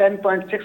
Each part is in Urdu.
$10.6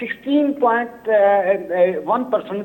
16.1%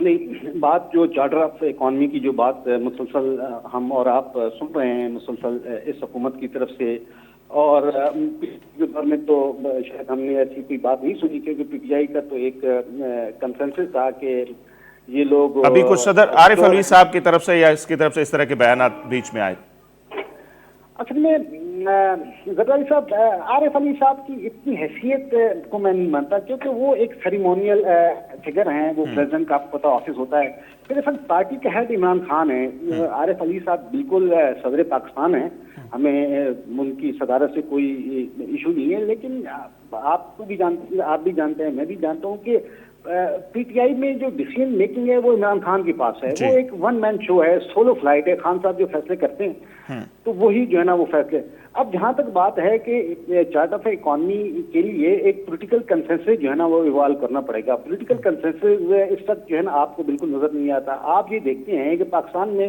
نہیں، بات جو چارٹر آف اکانومی کی جو بات مسلسل ہم اور آپ سن رہے ہیں مسلسل اس حکومت کی طرف سے، اور پچھلے دور میں تو شاید ہم نے ایسی کوئی بات نہیں سنی، کیونکہ پی ٹی آئی کا تو ایک کنسنسس تھا کہ یہ لوگ ابھی کچھ صدر عارف علوی صاحب کی طرف سے یا اس کی طرف سے اس طرح کے بیانات بیچ میں آئے؟ اصل میں زرداری صاحب، عارف علی صاحب کی اتنی حیثیت کو میں نہیں مانتا، کیونکہ وہ ایک سیریمونیل فگر ہیں، وہ پریزیڈنٹ کا آپ کو پتہ آفس ہوتا ہے، پھر اصل پارٹی کے ہیڈ عمران خان ہے۔ عارف علی صاحب بالکل صدر پاکستان ہیں، ہمیں ملک کی صدارت سے کوئی ایشو نہیں ہے، لیکن آپ بھی جانتے ہیں، میں بھی جانتا ہوں کہ پی ٹی آئی میں جو ڈیسیژن میکنگ ہے وہ عمران خان کے پاس ہے، وہ ایک ون مین شو ہے، سولو فلائٹ ہے، خان صاحب جو فیصلے کرتے ہیں تو وہی جو ہے نا وہ فیصلے۔ اب جہاں تک بات ہے کہ چارٹ آف اکانومی کے لیے ایک پولیٹیکل کنسنسس جو ہے نا وہ ایوالو کرنا پڑے گا۔ پولیٹیکل کنسنسس اس وقت جو ہے نا آپ کو بالکل نظر نہیں آتا۔ آپ یہ دیکھتے ہیں کہ پاکستان میں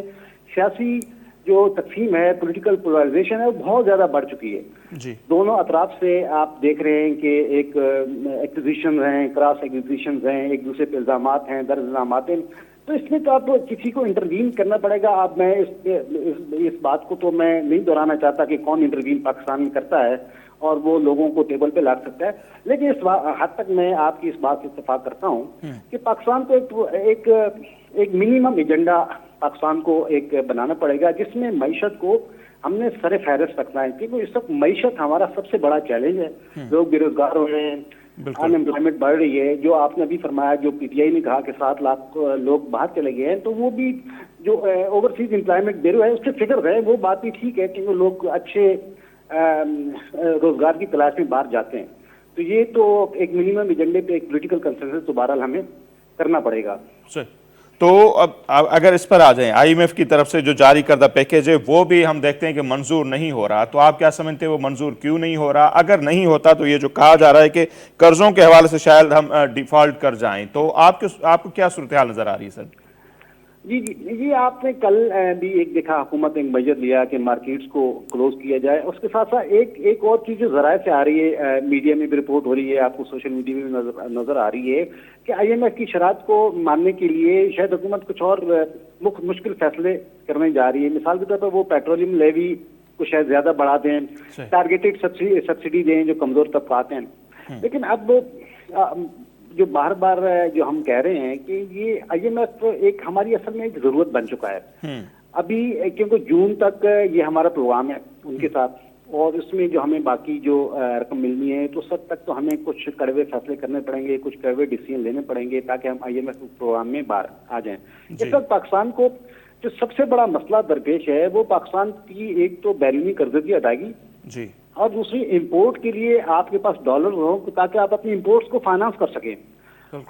سیاسی جو تقسیم ہے، پولیٹیکل پولرائزیشن ہے، وہ بہت زیادہ بڑھ چکی ہے۔ دونوں اطراف سے آپ دیکھ رہے ہیں کہ ایک ایکوزیشن ہیں، کراس ایکوزیشن ہیں، ایک دوسرے پہ الزامات ہیں، در الزامات ہیں، تو اس میں تو آپ کسی کو انٹروین کرنا پڑے گا۔ اب میں اس بات کو تو میں نہیں دہرانا چاہتا کہ کون انٹروین پاکستان میں کرتا ہے اور وہ لوگوں کو ٹیبل پہ لا سکتا ہے، لیکن اس حد تک میں آپ کی اس بات سے اتفاق کرتا ہوں کہ پاکستان کو ایک منیمم ایجنڈا پاکستان کو ایک بنانا پڑے گا، جس میں معیشت کو ہم نے سر فہرست رکھنا ہے، کیونکہ اس وقت معیشت ہمارا سب سے بڑا چیلنج ہے۔ لوگ بے روزگار ہو رہے ہیں، ان امپلائمنٹ بڑھ رہی ہے، جو آپ نے ابھی فرمایا، جو پی ٹی آئی نے کہا کہ 7 لاکھ لوگ باہر چلے گئے ہیں، تو وہ بھی جو اوورسیز امپلائمنٹ بیورو ہے اس کے فگر ہے، وہ بات بھی ٹھیک ہے کہ وہ لوگ اچھے روزگار کی تلاش میں باہر جاتے ہیں، تو یہ تو ایک منیمم ایجنڈے پہ ایک پولیٹیکل کنسنسس تو بہرحال ہمیں کرنا پڑے گا۔ تو اب اگر اس پر آ جائیں، آئی ایم ایف کی طرف سے جو جاری کردہ پیکیج ہے وہ بھی ہم دیکھتے ہیں کہ منظور نہیں ہو رہا، تو آپ کیا سمجھتے ہیں وہ منظور کیوں نہیں ہو رہا؟ اگر نہیں ہوتا تو یہ جو کہا جا رہا ہے کہ قرضوں کے حوالے سے شاید ہم ڈیفالٹ کر جائیں، تو آپ کو کیا صورتحال نظر آ رہی ہے سر؟ جی آپ نے کل بھی ایک دیکھا، حکومت نے میجر لیا کہ مارکیٹس کو کلوز کیا جائے۔ اس کے ساتھ ساتھ ایک اور چیز جو ذرائع سے آ رہی ہے، میڈیا میں بھی رپورٹ ہو رہی ہے، آپ کو سوشل میڈیا میں بھی نظر آ رہی ہے کہ آئی ایم ایف کی شرائط کو ماننے کے لیے شاید حکومت کچھ اور مشکل فیصلے کرنے جا رہی ہے۔ مثال کے طور پر وہ پیٹرولیم لیوی کو شاید زیادہ بڑھا دیں، ٹارگیٹڈ سبسڈی دیں جو کمزور طبقات ہیں، لیکن اب جو بار بار جو ہم کہہ رہے ہیں کہ یہ آئی ایم ایف ایک ہماری اصل میں ایک ضرورت بن چکا ہے ابھی، کیونکہ جون تک یہ ہمارا پروگرام ہے ان کے ساتھ، اور اس میں جو ہمیں باقی جو رقم ملنی ہے تو سب تک تو ہمیں کچھ کڑوے فیصلے کرنے پڑیں گے، کچھ کڑوے ڈیسیژن لینے پڑیں گے تاکہ ہم آئی ایم ایف پروگرام میں باہر آ جائیں۔ اس وقت پاکستان کو جو سب سے بڑا مسئلہ درپیش ہے وہ پاکستان کی ایک تو بیرونی قرضے کی ادائیگی، اور دوسری امپورٹ کے لیے آپ کے پاس ڈالر ہوں تاکہ آپ اپنی امپورٹس کو فائنانس کر سکیں۔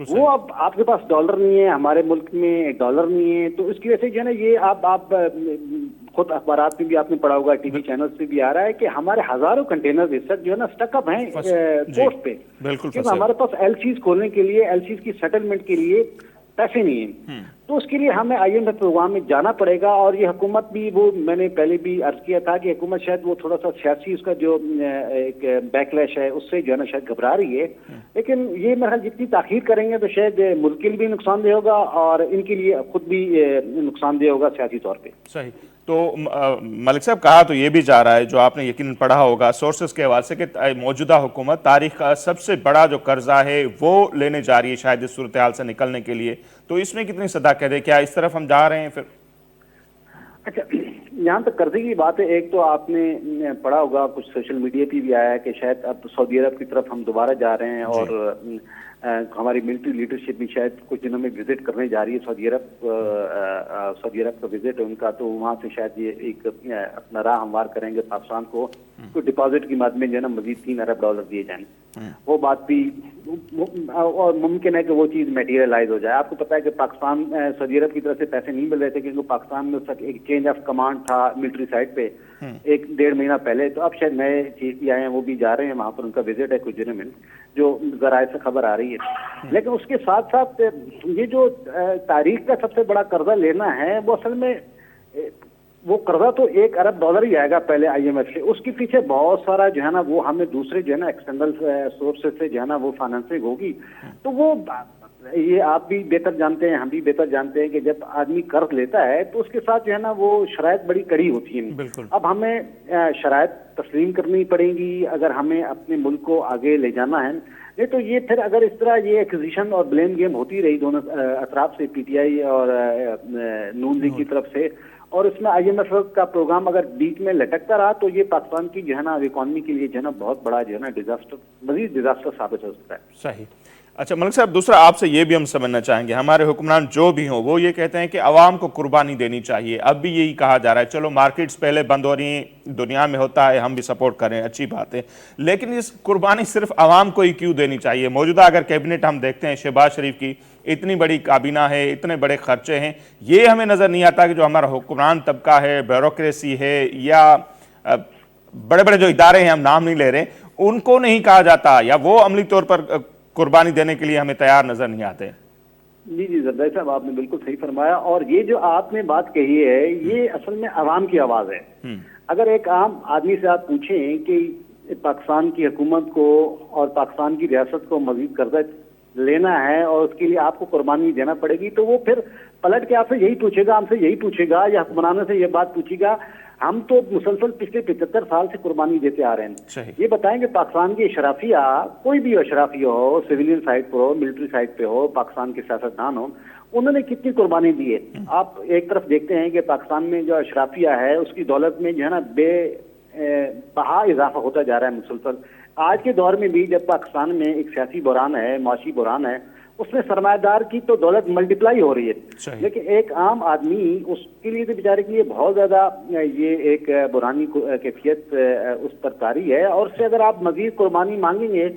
وہ اب آپ کے پاس ڈالر نہیں ہے، ہمارے ملک میں ڈالر نہیں ہے، تو اس کی وجہ سے جو ہے نا یہ آپ خود اخبارات میں بھی آپ نے پڑھا ہوگا، ٹی وی چینلز پہ بھی آ رہا ہے کہ ہمارے ہزاروں کنٹینر اس وقت جو ہے نا اسٹک اپ ہیں پورٹ پہ، کیونکہ ہمارے پاس ایل سیز کھولنے کے لیے، ایل سیز کی سیٹلمنٹ کے لیے پیسے نہیں ہیں، تو اس کے لیے ہمیں آئی ایم ایف پروگرام میں جانا پڑے گا۔ اور یہ حکومت بھی، وہ میں نے پہلے بھی عرض کیا تھا کہ حکومت شاید وہ تھوڑا سا سیاسی اس کا جو ایک بیک لیش ہے اس سے جو ہے نا شاید گھبرا رہی ہے، لیکن یہ میرا جتنی تاخیر کریں گے تو شاید ملک کے لیے بھی نقصان دہ ہوگا اور ان کے لیے خود بھی نقصان دہ ہوگا سیاسی طور پہ۔ صحیح۔ تو ملک صاحب کہا تو یہ بھی جا رہا ہے، جو آپ نے یقیناً پڑھا ہوگا سورسز کے حوالے سے، کہ موجودہ حکومت تاریخ کا سب سے بڑا جو قرضہ ہے وہ لینے جا رہی ہے شاید اس صورتحال سے نکلنے کے لیے، تو اس میں کتنی صداقت ہے؟ کیا اس طرف ہم جا رہے ہیں پھر؟ اچھا، یہاں تک قرضے کی بات ہے، ایک تو آپ نے پڑھا ہوگا، کچھ سوشل میڈیا پہ بھی آیا ہے کہ شاید اب سعودی عرب کی طرف ہم دوبارہ جا رہے ہیں، اور ہماری ملٹری لیڈرشپ بھی شاید کچھ دنوں میں وزٹ کرنے جا رہی ہے سعودی عرب کا وزٹ ہے ان کا، تو وہاں سے شاید یہ ایک اپنا راہ ہموار کریں گے پاکستان کو، کوئی ڈپازٹ کی مد میں جو ہے نا مزید $3 ارب دیے جائیں، وہ بات بھی اور ممکن ہے کہ وہ چیز میٹیریلائز ہو جائے۔ آپ کو پتا ہے کہ پاکستان سعودی عرب کی طرف سے پیسے نہیں مل رہے تھے کیونکہ پاکستان میں اس وقت ایک چینج آف کمانڈ تھا ملٹری سائڈ پہ 1-1.5 مہینہ پہلے، تو اب شاید نئے چیز بھی آئے ہیں، وہ بھی جا رہے ہیں وہاں پر، ان کا وزٹ ہے کچھ دنوں میں، جو ذرائع سے خبر آ رہی ہے۔ لیکن اس کے ساتھ ساتھ یہ جو تاریخ کا سب سے بڑا قرضہ لینا ہے وہ اصل میں وہ قرضہ تو $1 ارب ہی آئے گا پہلے آئی ایم ایف سے، اس کے پیچھے بہت سارا جو ہے نا وہ ہمیں دوسرے جو ہے نا ایکسٹرنل سورسز سے جو ہے نا وہ فائنانسنگ ہوگی، تو وہ یہ آپ بھی بہتر جانتے ہیں، ہم بھی بہتر جانتے ہیں کہ جب آدمی قرض لیتا ہے تو اس کے ساتھ جو ہے نا وہ شرائط بڑی کڑی ہوتی ہیں. بالکل. اب ہمیں شرائط تسلیم کرنی پڑیں گی اگر ہمیں اپنے ملک کو آگے لے جانا ہے. نہیں تو یہ پھر اگر اس طرح یہ ایکوزیشن اور بلیم گیم ہوتی رہی دونوں اطراف سے، پی ٹی آئی اور نون لیگ کی طرف سے، اور اس میں آئی ایم ایف کا پروگرام اگر بیچ میں لٹکتا رہا تو یہ پاکستان کی جو ہے نا اکانومی کے لیے جو ہے نا بہت بڑا جو ہے نا ڈیزاسٹر، مزید ڈیزاسٹر ثابت ہو سکتا ہے. صحیح. اچھا ملک صاحب، دوسرا آپ سے یہ بھی ہم سمجھنا چاہیں گے، ہمارے حکمران جو بھی ہوں وہ یہ کہتے ہیں کہ عوام کو قربانی دینی چاہیے. اب بھی یہی کہا جا رہا ہے چلو مارکیٹس پہلے بند ہو رہی ہیں، دنیا میں ہوتا ہے، ہم بھی سپورٹ کریں، اچھی بات ہے، لیکن اس قربانی صرف عوام کو ہی کیوں دینی چاہیے؟ موجودہ اگر کیبنٹ ہم دیکھتے ہیں شہباز شریف کی، اتنی بڑی کابینہ ہے، اتنے بڑے خرچے ہیں، یہ ہمیں نظر نہیں آتا کہ جو ہمارا حکمران طبقہ ہے، بیوروکریسی ہے، یا بڑے بڑے جو ادارے ہیں، ہم نام نہیں لے رہے، ان کو نہیں کہا جاتا، یا وہ عملی طور پر قربانی دینے کے لیے ہمیں تیار نظر نہیں آتے. جی زرداری صاحب، آپ نے بالکل صحیح فرمایا، اور یہ جو آپ نے بات کہی ہے یہ اصل میں عوام کی آواز ہے. اگر ایک عام آدمی سے آپ پوچھیں کہ پاکستان کی حکومت کو اور پاکستان کی ریاست کو مزید قرضہ لینا ہے اور اس کے لیے آپ کو قربانی دینا پڑے گی، تو وہ پھر پلٹ کے آپ سے یہی پوچھے گا، ہم سے یہی پوچھے گا، یا حکمرانوں سے یہ بات پوچھے گا. ہم تو مسلسل پچھلے 75 سال سے قربانی دیتے آ رہے ہیں. یہ بتائیں کہ پاکستان کی اشرافیہ، کوئی بھی اشرافیہ ہو، سویلین سائٹ پر ہو، ملٹری سائٹ پہ ہو، پاکستان کے سیاستدان ہو، انہوں نے کتنی قربانی دی ہے. آپ ایک طرف دیکھتے ہیں کہ پاکستان میں جو اشرافیہ ہے اس کی دولت میں جو ہے نا بے بہا اضافہ ہوتا جا رہا ہے مسلسل. آج کے دور میں بھی جب پاکستان میں ایک سیاسی بحران ہے، معاشی بحران ہے، اس میں سرمایہ دار کی تو دولت ملٹیپلائی ہو رہی ہے، لیکن ایک عام آدمی اس کے لیے تو بیچارے کے لیے بہت زیادہ یہ ایک بحرانی کیفیت اس پر طاری ہے. اور اس سے اگر آپ مزید قربانی مانگیں گے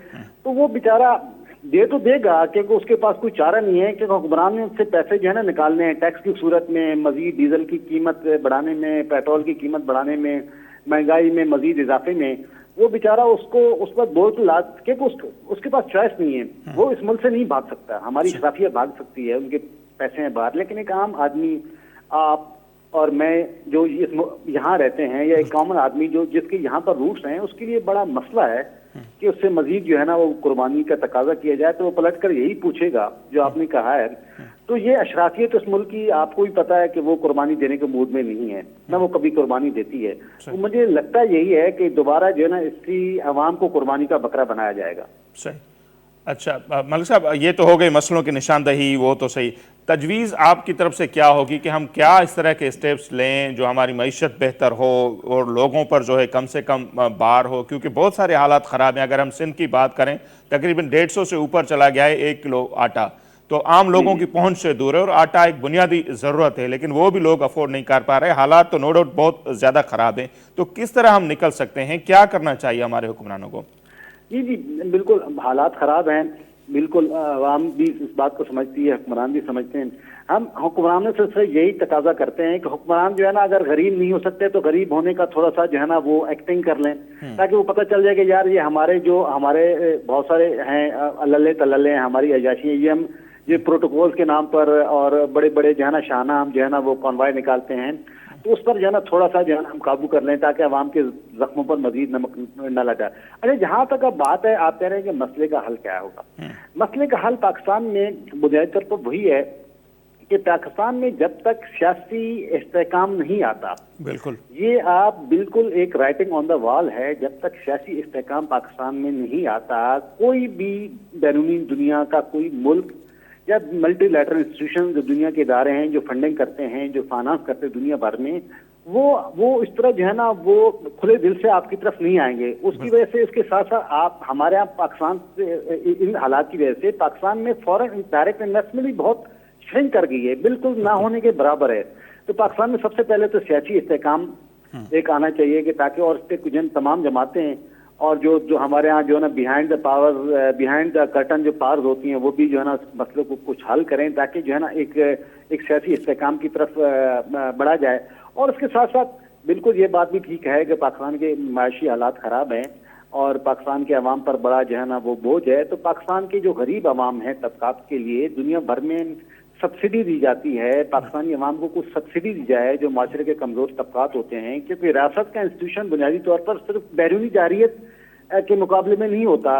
تو وہ بیچارہ دے تو دے گا، کیونکہ اس کے پاس کوئی چارہ نہیں ہے، کیونکہ حکمران نے اس سے پیسے جو ہے نا نکالنے ہیں ٹیکس کی صورت میں، مزید ڈیزل کی قیمت بڑھانے میں، پیٹرول کی قیمت بڑھانے میں، مہنگائی میں مزید اضافے میں. وہ بیچارہ اس پر بوجھ لاد کے اس کے پاس چوائس نہیں ہے، وہ اس ملک سے نہیں بھاگ سکتا. ہماری شرافیہ بھاگ سکتی ہے، ان کے پیسے ہیں باہر، لیکن ایک عام آدمی، آپ اور میں جو یہاں رہتے ہیں، یا ایک کامن آدمی جو جس کے یہاں پر روٹس ہیں، اس کے لیے بڑا مسئلہ ہے کہ اس سے مزید جو ہے نا وہ قربانی کا تقاضا کیا جائے تو وہ پلٹ کر یہی پوچھے گا جو آپ نے کہا ہے. تو یہ اشرافیت اس ملک کی آپ کو بھی پتا ہے کہ وہ قربانی دینے کے موڈ میں نہیں ہے، نہ وہ کبھی قربانی دیتی ہے. تو مجھے لگتا یہی ہے کہ دوبارہ جو ہے نا اس کی عوام کو قربانی کا بکرا بنایا جائے گا. صحیح. اچھا ملک صاحب، یہ تو ہو گئی مسئلوں کی نشاندہی، وہ تو صحیح. تجویز آپ کی طرف سے کیا ہوگی کہ ہم کیا اس طرح کے اسٹیپس لیں جو ہماری معیشت بہتر ہو اور لوگوں پر جو ہے کم سے کم بار ہو؟ کیونکہ بہت سارے حالات خراب ہیں. اگر ہم سندھ کی بات کریں، تقریباً 150 سے اوپر چلا گیا ہے 1 کلو آٹا، تو عام لوگوں کی پہنچ سے دور ہے، اور آٹا ایک بنیادی ضرورت ہے، لیکن وہ بھی لوگ افورڈ نہیں کر پا رہے. حالات تو نو ڈاؤٹ بہت زیادہ خراب ہیں. تو کس طرح ہم نکل سکتے ہیں؟ کیا کرنا چاہیے ہمارے حکمرانوں کو؟ جی بالکل، حالات خراب ہیں، بالکل عوام بھی اس بات کو سمجھتی ہے، حکمران بھی سمجھتے ہیں. ہم حکمرانوں سے یہی تقاضا کرتے ہیں کہ حکمران جو ہے نا اگر غریب نہیں ہو سکتے تو غریب ہونے کا تھوڑا سا جو ہے نا وہ ایکٹنگ کر لیں، تاکہ وہ پتہ چل جائے کہ یار یہ ہمارے بہت سارے ہیں اللہ تللے ہیں، ہماری عیاشی ہیں، یہ پروٹوکولز کے نام پر اور بڑے بڑے جو ہے نا شانہ ہم جو ہے نا وہ کانوائے نکالتے ہیں، تو اس پر جو ہے نا تھوڑا سا جو ہے نا ہم قابو کر لیں تاکہ عوام کے زخموں پر مزید نمک نہ لگا. اچھا، جہاں تک اب بات ہے، آپ کہہ رہے ہیں کہ مسئلے کا حل کیا ہوگا. مسئلے کا حل پاکستان میں بنیادی طور پر وہی ہے کہ پاکستان میں جب تک سیاسی استحکام نہیں آتا، بالکل یہ آپ بالکل ایک رائٹنگ آن دا وال ہے، جب تک سیاسی استحکام پاکستان میں نہیں آتا، کوئی بھی بیرونی دنیا کا کوئی ملک یا ملٹی لیٹرل انسٹیٹیوشن جو دنیا کے ادارے ہیں جو فنڈنگ کرتے ہیں، جو فائنانس کرتے ہیں دنیا بھر میں، وہ اس طرح جو ہے نا وہ کھلے دل سے آپ کی طرف نہیں آئیں گے. اس کی وجہ سے، اس کے ساتھ ساتھ آپ ہمارے یہاں پاکستان سے ان حالات کی وجہ سے پاکستان میں فورن ڈائریکٹ انویسٹمنٹ بھی بہت شرنک کر گئی ہے، بالکل نہ ہونے کے برابر ہے. تو پاکستان میں سب سے پہلے تو سیاسی استحکام ایک آنا چاہیے کہ تاکہ، اور اس پہ تمام جماعتیں اور جو ہمارے ہاں جو ہے نا بیہائنڈ دا کرٹن جو پاورز ہوتی ہیں وہ بھی جو ہے نا اس مسئلے کو کچھ حل کریں تاکہ جو ہے نا ایک سیاسی استحکام کی طرف بڑھا جائے. اور اس کے ساتھ ساتھ بالکل یہ بات بھی ٹھیک ہے کہ پاکستان کے معاشی حالات خراب ہیں اور پاکستان کے عوام پر بڑا جو ہے نا وہ بوجھ ہے. تو پاکستان کے جو غریب عوام ہیں طبقات کے لیے دنیا بھر میں سبسڈی دی جاتی ہے. پاکستانی عوام کو کچھ سبسڈی دی جائے جو معاشرے کے کمزور طبقات ہوتے ہیں، کیونکہ ریاست کا انسٹیٹیوشن بنیادی طور پر صرف بیرونی جارحیت کے مقابلے میں نہیں ہوتا.